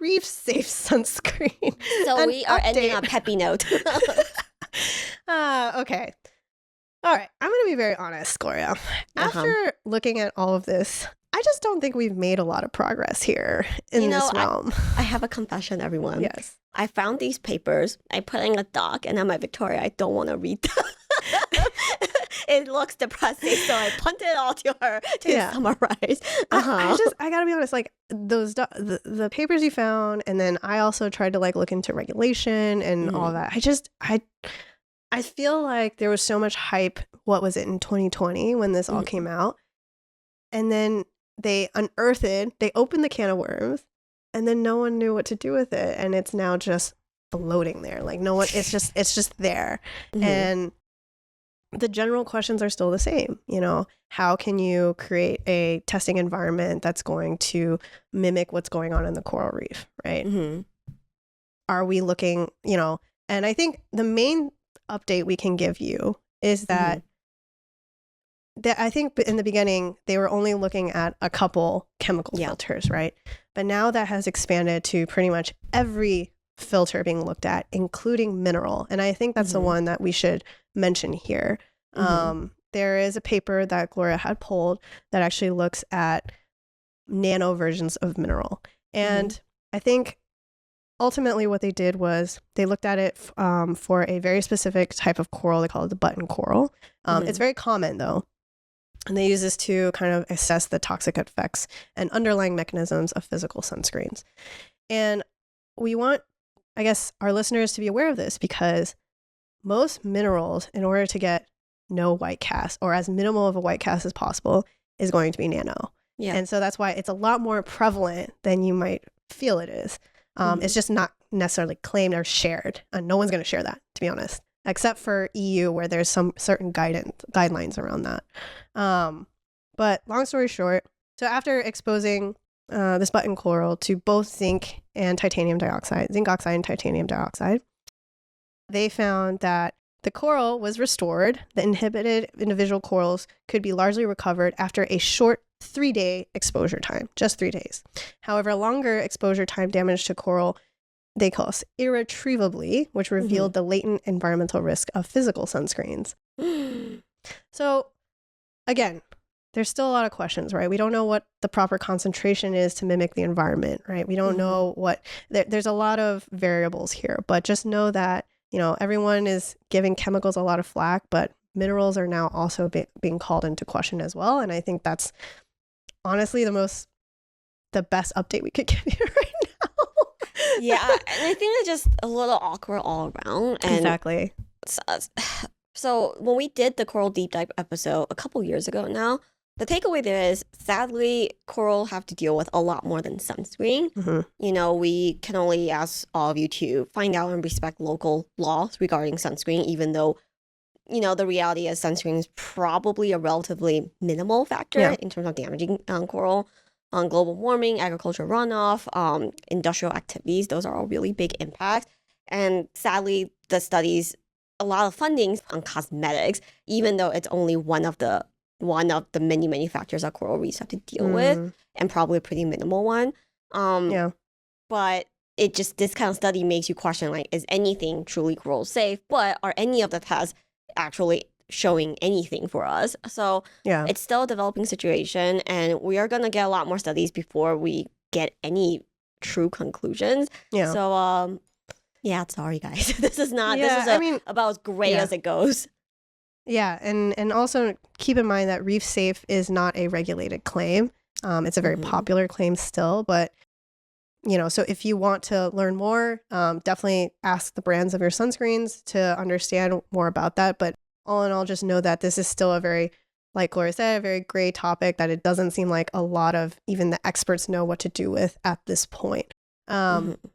Reef safe sunscreen. So we are ending on a peppy note. Okay. All right. I'm going to be very honest, Gloria. After looking at all of this, I just don't think we've made a lot of progress here in this realm. I have a confession, everyone. Yes. I found these papers. I put in a doc, and I'm like, Victoria, I don't want to read them. It looks depressing, so I punted it all to her to summarize. I gotta be honest, like those the papers you found, and then I also tried to like look into regulation and all that. I feel like there was so much hype. What was it in 2020 when this all came out? And then they unearthed it, they opened the can of worms, and then no one knew what to do with it, and it's now just floating there. Like no one, it's just there. And the general questions are still the same. You know, how can you create a testing environment that's going to mimic what's going on in the coral reef, right? Are we looking, you know, and I think the main update we can give you is that I think in the beginning they were only looking at a couple chemical filters, right? But now that has expanded to pretty much every filter being looked at, including mineral. And I think that's the one that we should mention here. There is a paper that Gloria had pulled that actually looks at nano versions of mineral. And I think ultimately what they did was they looked at it for a very specific type of coral. They call it the button coral. It's very common though. And they use this to kind of assess the toxic effects and underlying mechanisms of physical sunscreens. And we want, I guess, our listeners to be aware of this because most minerals, in order to get no white cast or as minimal of a white cast as possible, is going to be nano. And so that's why it's a lot more prevalent than you might feel it is. It's just not necessarily claimed or shared. And no one's going to share that, to be honest, except for EU where there's some certain guidelines around that. But long story short, so after exposing this button coral to both zinc and titanium dioxide, zinc oxide and titanium dioxide, they found that the coral was restored. The inhibited individual corals could be largely recovered after a short 3-day exposure time, just 3 days. However, longer exposure time damage to coral, they call us irretrievably, which revealed the latent environmental risk of physical sunscreens. So again, there's still a lot of questions, right? We don't know what the proper concentration is to mimic the environment, right? We don't know what, there's a lot of variables here, but just know that, you know, everyone is giving chemicals a lot of flack, but minerals are now also being called into question as well. And I think that's honestly the best update we could give you right now. And I think it's just a little awkward all around. And exactly. So when we did the coral deep dive episode a couple years ago now, the takeaway there is, sadly, coral have to deal with a lot more than sunscreen. You know, we can only ask all of you to find out and respect local laws regarding sunscreen, even though, you know, the reality is sunscreen is probably a relatively minimal factor in terms of damaging coral. On global warming, agricultural runoff, industrial activities, those are all really big impacts. And sadly, the studies, a lot of funding on cosmetics, even though it's only one of the many factors that coral reefs have to deal with, and probably a pretty minimal one. But it just, this kind of study makes you question, like, is anything truly coral safe? But are any of the tests actually showing anything for us? So it's still a developing situation, and we are going to get a lot more studies before we get any true conclusions. So sorry guys. This is about as great as it goes. And also keep in mind that reef safe is not a regulated claim. It's a very popular claim still, but you know, so if you want to learn more, definitely ask the brands of your sunscreens to understand more about that. But all in all, just know that this is still a very, like Gloria said, a very gray topic that it doesn't seem like a lot of even the experts know what to do with at this point.